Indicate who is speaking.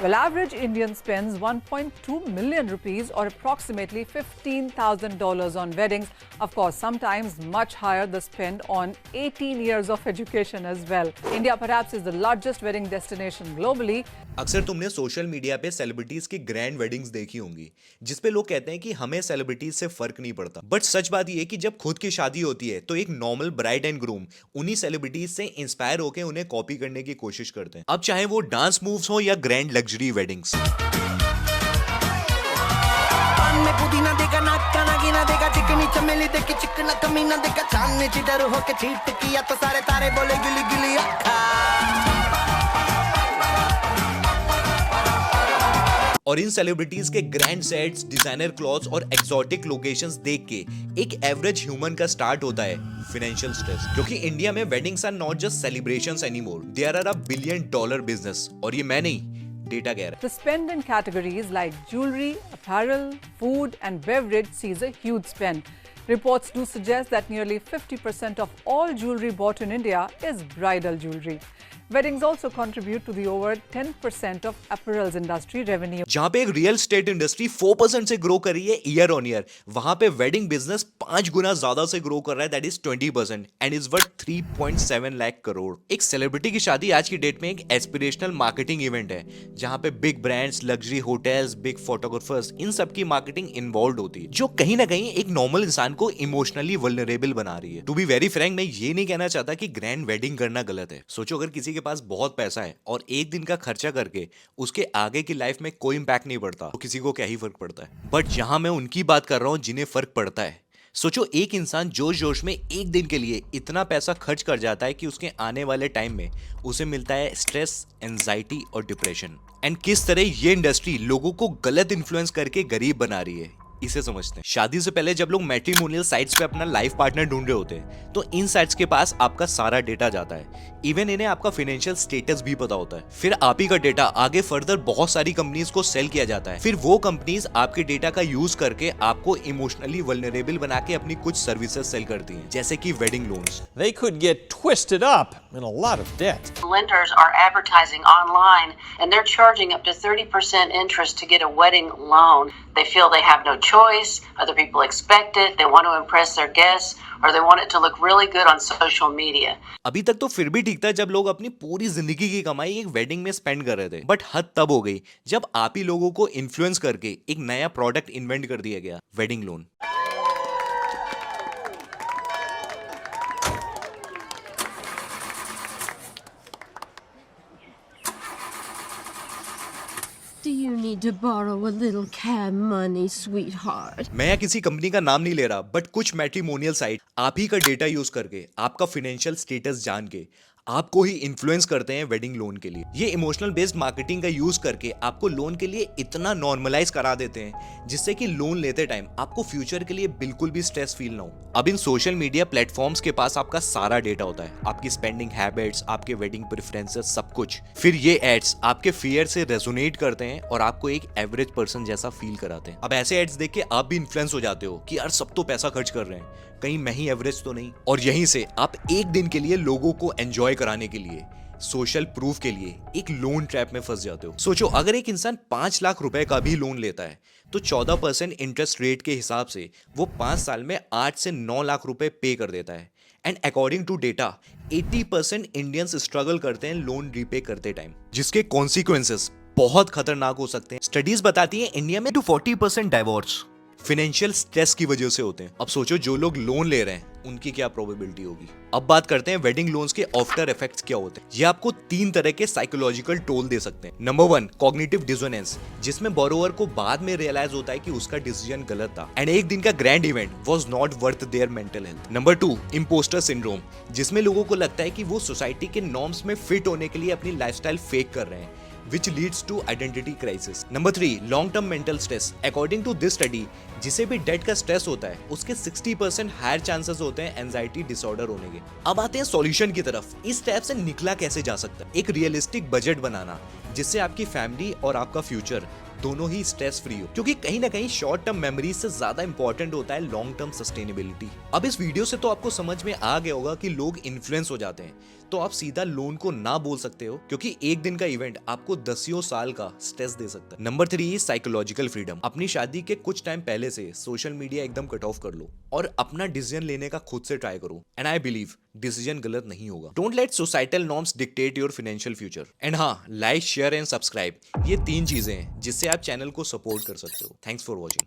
Speaker 1: Well, average Indian spends 1.2 million rupees or approximately $15,000 on weddings. Of course, sometimes much higher the spend on 18 years of education as well. India perhaps is the largest wedding destination globally.
Speaker 2: अक्सर तुमने social media पे celebrities की grand weddings देखी होंगी, जिसपे लोग कहते हैं कि हमें सेलिब्रिटीज से फर्क नहीं पड़ता। बट सच बात यह है कि जब खुद की शादी होती है तो एक नॉर्मल ब्राइड एंड ग्रूम उन्हीं सेलिब्रिटीज से इंस्पायर होकर उन्हें कॉपी करने की कोशिश करते हैं, अब चाहे वो डांस मूव्स हो या ग्रैंड लग्जरी वेडिंग्स।
Speaker 3: पुदीना देगा नाका नागिना देगा चिकनी चमेली देखी चिकना कमीना देगा चांदनी चिटर होके चीट किया तो सारे तारे बोले गिली गिली अक्खा।
Speaker 2: और इन सेलिब्रिटीज के ग्रैंड सेट्स, डिजाइनर क्लॉथ्स और एक्सोटिक लोकेशंस देख के एक एवरेज ह्यूमन का स्टार्ट होता है फाइनेंशियल स्ट्रेस, क्योंकि इंडिया में weddings are not just celebrations anymore, they are a $1 billion business. और ये मैं नहीं, डेटा कह रहा है।
Speaker 1: The spend in categories like jewelry, apparel, food and beverage sees a huge spend. Reports do suggest that nearly 50% of all jewelry bought in India is bridal jewelry. Weddings also contribute to the over 10% of apparel's industry revenue.
Speaker 2: जहां पे एक real estate industry 4% से grow कर रही है year on year, वहां पे wedding business 5 गुना ज्यादा से ग्रो कर रहा है, that is 20% and is worth 3.7 lakh crore. एक सेलिब्रिटी की शादी आज की डेट में एक एस्पिरेशनल मार्केटिंग इवेंट है, जहां पे big brands, luxury hotels, big photographers, इन सब की मार्केटिंग इन्वॉल्व होती है, जो कहीं ना कहीं एक नॉर्मल इंसान को इमोशनली वल्नरेबल बना रही है। टू बी वेरी फ्रैंक, मैं ये नहीं कहना चाहता कि ग्रैंड वेडिंग करना गलत है। सोचो अगर किसी के पास बहुत पैसा है और एक दिन का खर्चा करके उसके आगे की लाइफ में कोई इंपैक्ट नहीं पड़ता, तो किसी को क्या ही फर्क पड़ता है। बट यहां मैं उनकी बात कर रहा हूं जिन्हें फर्क पड़ता है। सोचो एक इंसान जोश जोश में एक दिन के लिए इतना पैसा खर्च कर जाता है कि उसके आने वाले टाइम में उसे मिलता है स्ट्रेस, एंजाइटी और डिप्रेशन। एंड किस तरह ये इंडस्ट्री लोगों को गलत इन्फ्लुएंस करके गरीब बना रही है, इसे समझते हैं। शादी से पहले जब लोग मैट्रिमोनियल साइट्स पे अपना लाइफ पार्टनर ढूंढ रहे होते हैं, तो इन साइट्स के पास आपका सारा डेटा जाता है। इवन इन्हें आपका फाइनेंशियल स्टेटस भी पता होता है। फिर आप ही का डेटा आगे फर्दर बहुत सारी कंपनीज को सेल किया जाता है। फिर वो कंपनीज आपके डेटा का यूज करके आपको इमोशनली वल्नरेबल बना के अपनी कुछ सर्विसेज सेल करती हैं, जैसे कि wedding loans.
Speaker 4: They could get twisted up in a lot of debt.
Speaker 5: Lenders are advertising online and they're charging up to 30% interest to get a wedding loan. They feel they have no choice, other people expect it, they want to impress their guests, or they want it to look really good on social media.
Speaker 2: अभी तक तो फिर भी ठीक था जब लोग अपनी पूरी जिंदगी की कमाई एक वेडिंग में स्पेंड कर रहे थे, बट हद तब हो गई जब आप ही लोगों को इन्फ्लुएंस करके एक नया प्रोडक्ट इन्वेंट कर दिया गया, wedding loan.
Speaker 6: Do you need to borrow a little cab money, sweetheart?
Speaker 2: मैं यहाँ किसी कंपनी का नाम नहीं ले रहा, बट कुछ मैट्रिमोनियल साइट आप ही का डेटा यूज करके, आपका फाइनेंशियल स्टेटस जान के आपको ही इन्फ्लुएंस करते हैं वेडिंग लोन के लिए। ये इमोशनल बेस्ड मार्केटिंग का यूज करके आपको लोन के लिए इतना नॉर्मलाइज करा देते हैं, जिससे कि लोन लेते टाइम आपको फ्यूचर के लिए बिल्कुल भी स्ट्रेस फील ना हो। अब इन सोशल मीडिया प्लेटफॉर्म्स के पास आपका सारा डेटा होता है, आपकी स्पेंडिंग हैबिट्स, आपके वेडिंग प्रेफरेंसेस, सब कुछ। फिर ये एड्स आपके फियर से रेजोनेट करते हैं और आपको एक एवरेज पर्सन जैसा फील कराते हैं। अब ऐसे एड्स देख के आप भी इन्फ्लुएंस हो जाते हो कि यार सब तो पैसा खर्च कर रहे हैं, कहीं मैं ही एवरेज तो नहीं। और यहीं से आप एक दिन के लिए लोगों को एंजॉय कराने के लिए, सोशल प्रूफ के लिए एक लोन ट्रैप में फंस जाते हो। सोचो अगर एक इंसान 5 लाख रुपए का भी लोन लेता है, तो 14% इंटरेस्ट रेट के हिसाब से वो 5 साल में 8 से 9 लाख रुपए पे कर देता है। And according to data 80% Indians struggle करते हैं लोन रीपे करते टाइम, जिसके कॉन्सिक्वेंसेस बहुत खतरनाक हो सकते हैं। स्टडीज बताती है इंडिया में 40% डाइवोर्स फाइनेंशियल स्ट्रेस की वजह से होते हैं। अब सोचो जो लोग लोन ले रहे हैं उनकी क्या प्रोबेबिलिटी होगी। अब बात करते हैं वेडिंग लोन्स के आफ्टर इफेक्ट्स क्या होते हैं। ये आपको 3 तरह के साइकोलॉजिकल टोल दे सकते हैं। नंबर 1, कॉग्निटिव डिसोनेंस, जिसमें बोरोवर को बाद में रियलाइज होता है कि उसका डिसीजन गलत था एंड एक दिन का grand event was not worth their mental health. Number 2, impostor syndrome, जिसमें लोगों को लगता है कि वो सोसाइटी के नॉर्म्स में फिट होने के लिए अपनी लाइफस्टाइल फेक कर रहे हैं, which leads to identity crisis. Number 3, long-term mental stress. According to this study, जिसे भी डेट का स्ट्रेस होता है उसके 60% हायर चांसेस होते हैं एंजाइटी डिसऑर्डर होने के। अब आते हैं सॉल्यूशन की तरफ। इस टैप से निकला कैसे जा सकता है? एक रियलिस्टिक बजट बनाना, जिससे आपकी फैमिली और आपका फ्यूचर दोनों ही स्ट्रेस फ्री हो, क्योंकि कहीं ना कहीं शॉर्ट टर्म मेमोरीज से ज्यादा इंपॉर्टेंट होता है लॉन्ग टर्म सस्टेनेबिलिटी। अब इस वीडियो से तो आपको समझ में आ गया होगा कि लोग इन्फ्लुएंस हो जाते हैं, तो आप सीधा लोन को ना बोल सकते हो, क्योंकि एक दिन का इवेंट आपको दसियों साल का स्ट्रेस दे सकता है। Number 3 psychological freedom. अपनी शादी के कुछ टाइम पहले से सोशल मीडिया एकदम कट ऑफ कर लो और अपना डिसीजन लेने का खुद से ट्राई करो, एंड आई बिलीव डिसीजन गलत नहीं होगा। Don't let societal norms dictate your financial future. And हाँ, लाइक, शेयर एंड सब्सक्राइब, ये 3 चीजें हैं जिससे आप चैनल को सपोर्ट कर सकते हो। Thanks for watching.